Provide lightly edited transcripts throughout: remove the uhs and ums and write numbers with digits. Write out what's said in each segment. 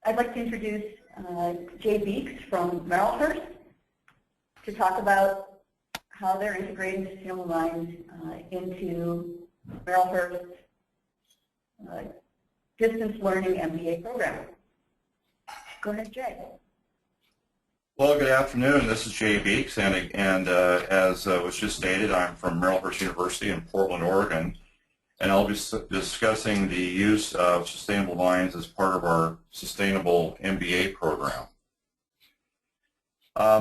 I'd like to introduce Jay Beeks from Marylhurst to talk about how they're integrating sustainable mines into Marylhurst's distance learning MBA program. Go ahead, Jay. Well, good afternoon. This is Jay Beeks, and as was just stated, I'm from Marylhurst University in Portland, Oregon, and I'll be discussing the use of sustainable mines as part of our sustainable MBA program.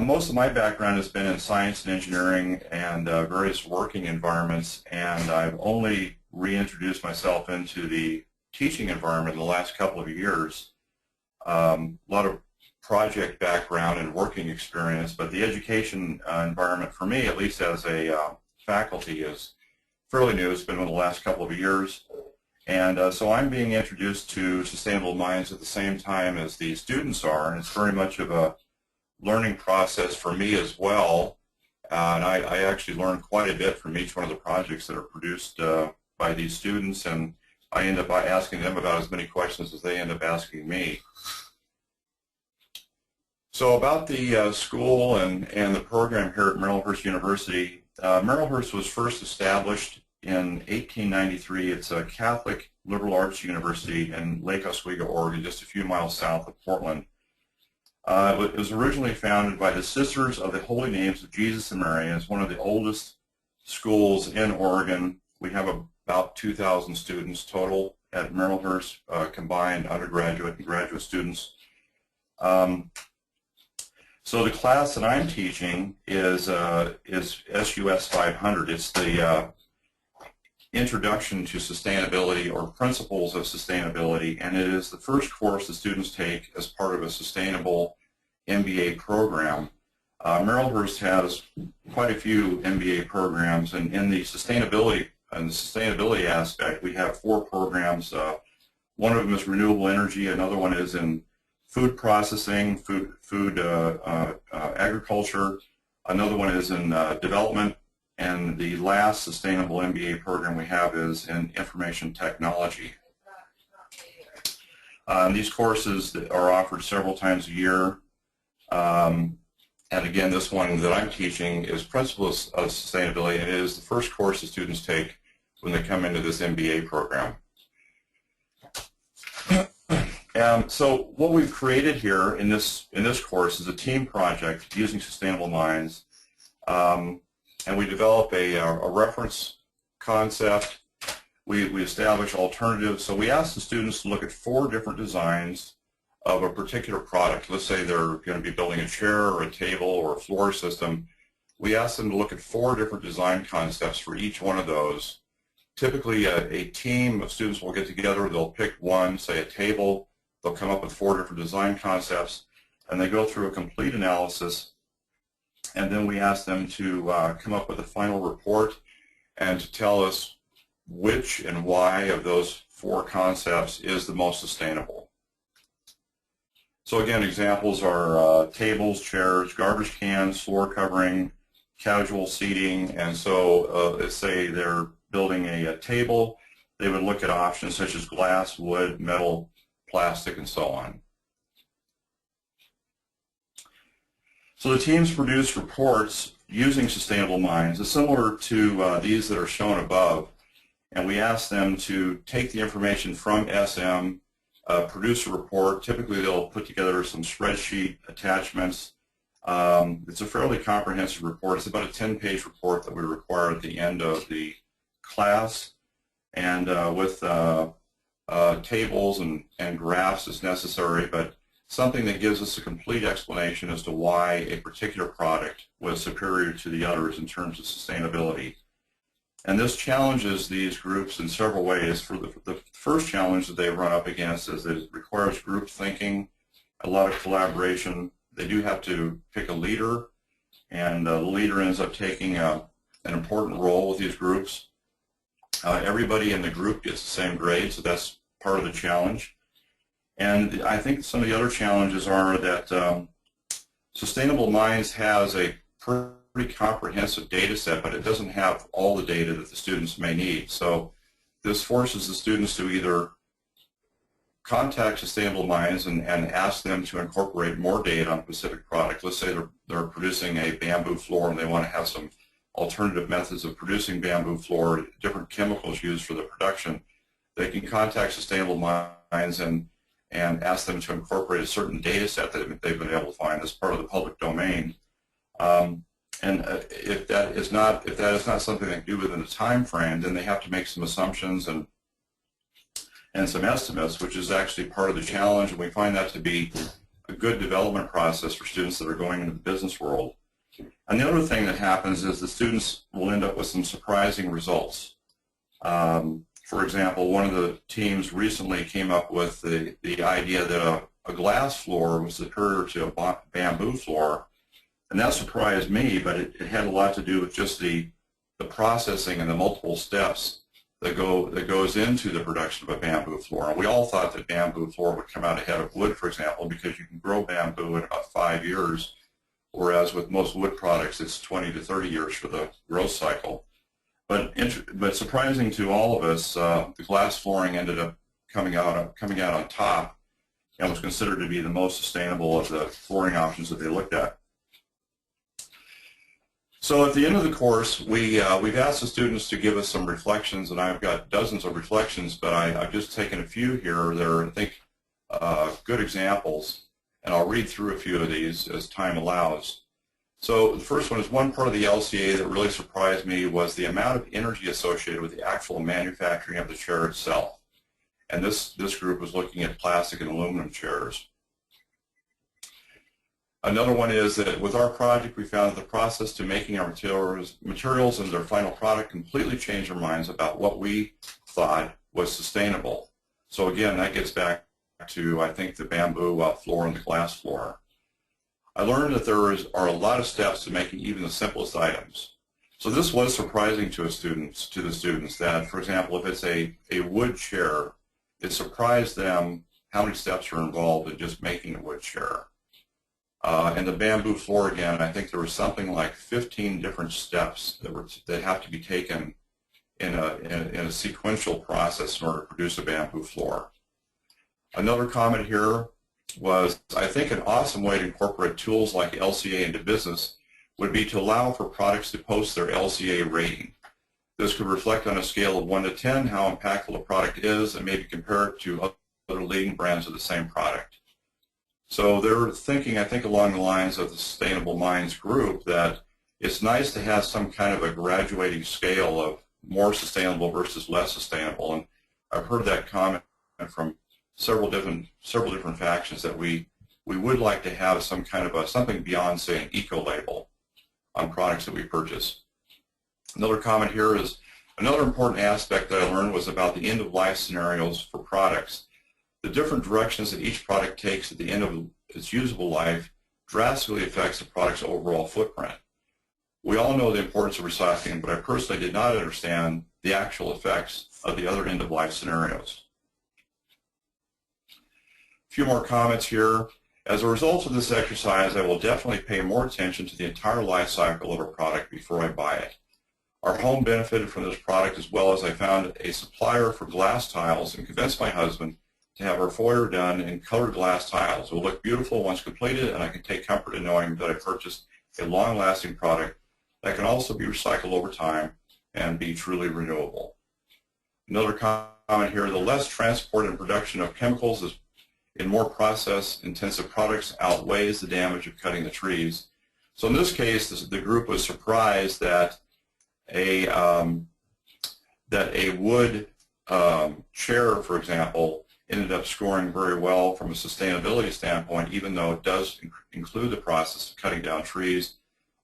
Most of my background has been in science and engineering and various working environments, and I've only reintroduced myself into the teaching environment in the last couple of years. A lot of project background and working experience, but the education environment for me, at least as a faculty, is fairly new. It's been in the last couple of years, and so I'm being introduced to sustainable mines at the same time as the students are, and it's very much of a learning process for me as well, and I actually learn quite a bit from each one of the projects that are produced by these students, and I end up asking them about as many questions as they end up asking me. So about the school and the program here at Marylhurst University, Marylhurst was first established in 1893. It's a Catholic liberal arts university in Lake Oswego, Oregon, just a few miles south of Portland. It was originally founded by the Sisters of the Holy Names of Jesus and Mary, and it's one of the oldest schools in Oregon. We have about 2,000 students total at Marylhurst, combined undergraduate and graduate students. So the class that I'm teaching is SUS 500. It's the Introduction to Sustainability, or Principles of Sustainability, and it is the first course the students take as part of a sustainable MBA program. Marylhurst has quite a few MBA programs, and in the sustainability aspect, we have 4 programs. One of them is renewable energy. Another one is in food processing, food agriculture. Another one is in development, and the last sustainable MBA program we have is in information technology. These courses are offered several times a year, and again, this one that I'm teaching is Principles of Sustainability, and it is the first course the students take when they come into this MBA program. So what we've created here in this course is a team project using sustainable mines, and we develop a reference concept. We establish alternatives. So we ask the students to look at 4 different designs of a particular product. Let's say they're going to be building a chair or a table or a floor system. We ask them to look at 4 different design concepts for each one of those. Typically, a team of students will get together. They'll pick one, say a table. They'll come up with 4 different design concepts, and they go through a complete analysis, and then we ask them to come up with a final report and to tell us which and why of those 4 concepts is the most sustainable. So again, examples are tables, chairs, garbage cans, floor covering, casual seating, and so let's say they're building a table, they would look at options such as glass, wood, metal, plastic, and so on. So the teams produce reports using sustainable mines, similar to these that are shown above, and we ask them to take the information from SM, produce a report. Typically they'll put together some spreadsheet attachments. It's a fairly comprehensive report. It's about a 10-page report that we require at the end of the class, and with tables and graphs as necessary, but something that gives us a complete explanation as to why a particular product was superior to the others in terms of sustainability. And this challenges these groups in several ways. For the first challenge that they run up against is that it requires group thinking, a lot of collaboration. They do have to pick a leader, and the leader ends up taking an important role with these groups. Everybody in the group gets the same grade, so that's part of the challenge. And I think some of the other challenges are that Sustainable Mines has a pretty comprehensive data set, but it doesn't have all the data that the students may need. So this forces the students to either contact Sustainable Minds and ask them to incorporate more data on a specific product. Let's say they're producing a bamboo floor and they want to have some alternative methods of producing bamboo floor, different chemicals used for the production. They can contact Sustainable Minds and ask them to incorporate a certain data set that they've been able to find as part of the public domain. If that is not something they can do within a time frame, then they have to make some assumptions and some estimates, which is actually part of the challenge, and we find that to be a good development process for students that are going into the business world. And the other thing that happens is the students will end up with some surprising results. For example, one of the teams recently came up with the idea that a glass floor was superior to a bamboo floor, and that surprised me, but it had a lot to do with just the processing and the multiple steps that goes into the production of a bamboo floor. And we all thought that bamboo floor would come out ahead of wood, for example, because you can grow bamboo in about 5 years, whereas with most wood products it's 20 to 30 years for the growth cycle. But surprising to all of us, the glass flooring ended up coming out on top and was considered to be the most sustainable of the flooring options that they looked at. So at the end of the course, we've asked the students to give us some reflections, and I've got dozens of reflections, but I've just taken a few here that are, I think, good examples, and I'll read through a few of these as time allows. So the first one is, one part of the LCA that really surprised me was the amount of energy associated with the actual manufacturing of the chair itself. And this group was looking at plastic and aluminum chairs. Another one is that with our project, we found that the process to making our materials into their final product completely changed our minds about what we thought was sustainable. So again, that gets back to, I think, the bamboo floor and the glass floor. I learned that there are a lot of steps to making even the simplest items. So this was surprising to the students that, for example, if it's a wood chair, it surprised them how many steps are involved in just making a wood chair. And the bamboo floor, again, I think there was something like 15 different steps that have to be taken in a sequential process in order to produce a bamboo floor. Another comment here was, I think an awesome way to incorporate tools like LCA into business would be to allow for products to post their LCA rating. This could reflect on a scale of 1 to 10 how impactful a product is, and maybe compare it to other leading brands of the same product. So they're thinking, I think, along the lines of the Sustainable Minds group, that it's nice to have some kind of a graduating scale of more sustainable versus less sustainable. And I've heard that comment from several different factions, that we would like to have some kind of something beyond, say, an eco label on products that we purchase. Another comment here is, another important aspect that I learned was about the end-of-life scenarios for products. The different directions that each product takes at the end of its usable life drastically affects the product's overall footprint. We all know the importance of recycling, but I personally did not understand the actual effects of the other end-of-life scenarios. A few more comments here. As a result of this exercise, I will definitely pay more attention to the entire life cycle of a product before I buy it. Our home benefited from this product, as well as I found a supplier for glass tiles and convinced my husband to have our foyer done in colored glass tiles. It will look beautiful once completed, and I can take comfort in knowing that I purchased a long-lasting product that can also be recycled over time and be truly renewable. Another comment here, the less transport and production of chemicals in more process-intensive products outweighs the damage of cutting the trees. So in this case, the group was surprised that a wood chair, for example, ended up scoring very well from a sustainability standpoint, even though it does include the process of cutting down trees,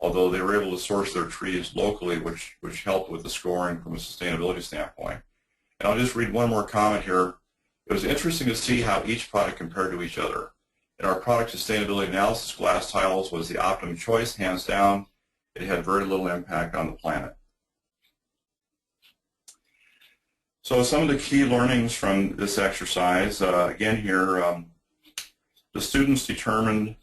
although they were able to source their trees locally, which helped with the scoring from a sustainability standpoint. And I'll just read one more comment here. It was interesting to see how each product compared to each other. In our product sustainability analysis, glass tiles was the optimum choice, hands down. It had very little impact on the planet. So some of the key learnings from this exercise, again here, the students determined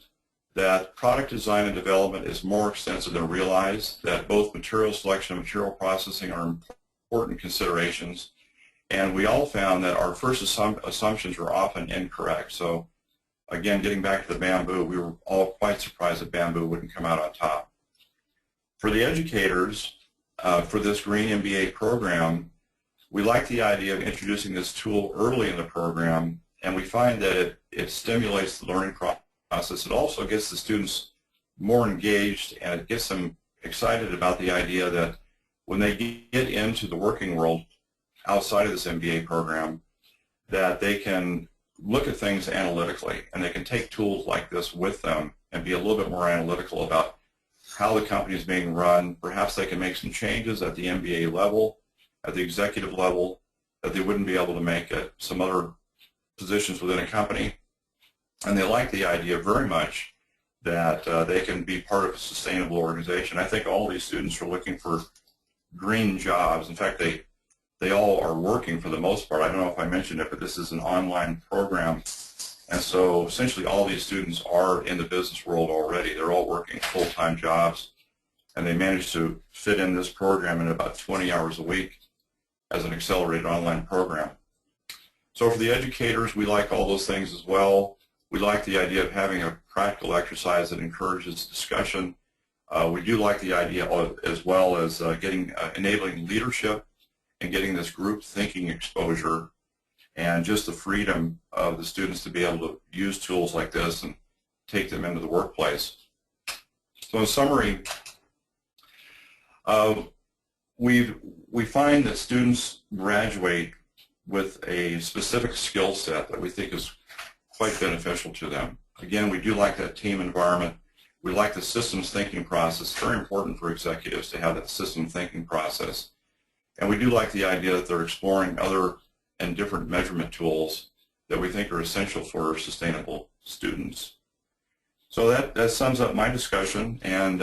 that product design and development is more extensive than realized, that both material selection and material processing are important considerations, And we all found that our first assumptions were often incorrect. So again, getting back to the bamboo, we were all quite surprised that bamboo wouldn't come out on top. For the educators, for this Green MBA program, we like the idea of introducing this tool early in the program, and we find that it stimulates the learning process. It also gets the students more engaged, and it gets them excited about the idea that when they get into the working world outside of this MBA program, that they can look at things analytically, and they can take tools like this with them and be a little bit more analytical about how the company is being run. Perhaps they can make some changes at the MBA level, at the executive level, that they wouldn't be able to make at some other positions within a company. And they like the idea very much that they can be part of a sustainable organization. I think all these students are looking for green jobs. In fact, they all are working for the most part. I don't know if I mentioned it, but this is an online program. And so essentially all these students are in the business world already. They're all working full-time jobs, and they managed to fit in this program in about 20 hours a week as an accelerated online program. So for the educators, we like all those things as well. We like the idea of having a practical exercise that encourages discussion. We do like the idea as well as enabling leadership and getting this group thinking exposure, and just the freedom of the students to be able to use tools like this and take them into the workplace. So in summary, we find that students graduate with a specific skill set that we think is quite beneficial to them. Again, we do like that team environment. We like the systems thinking process. It's very important for executives to have that system thinking process. And we do like the idea that they're exploring other and different measurement tools that we think are essential for sustainable students. So that sums up my discussion, and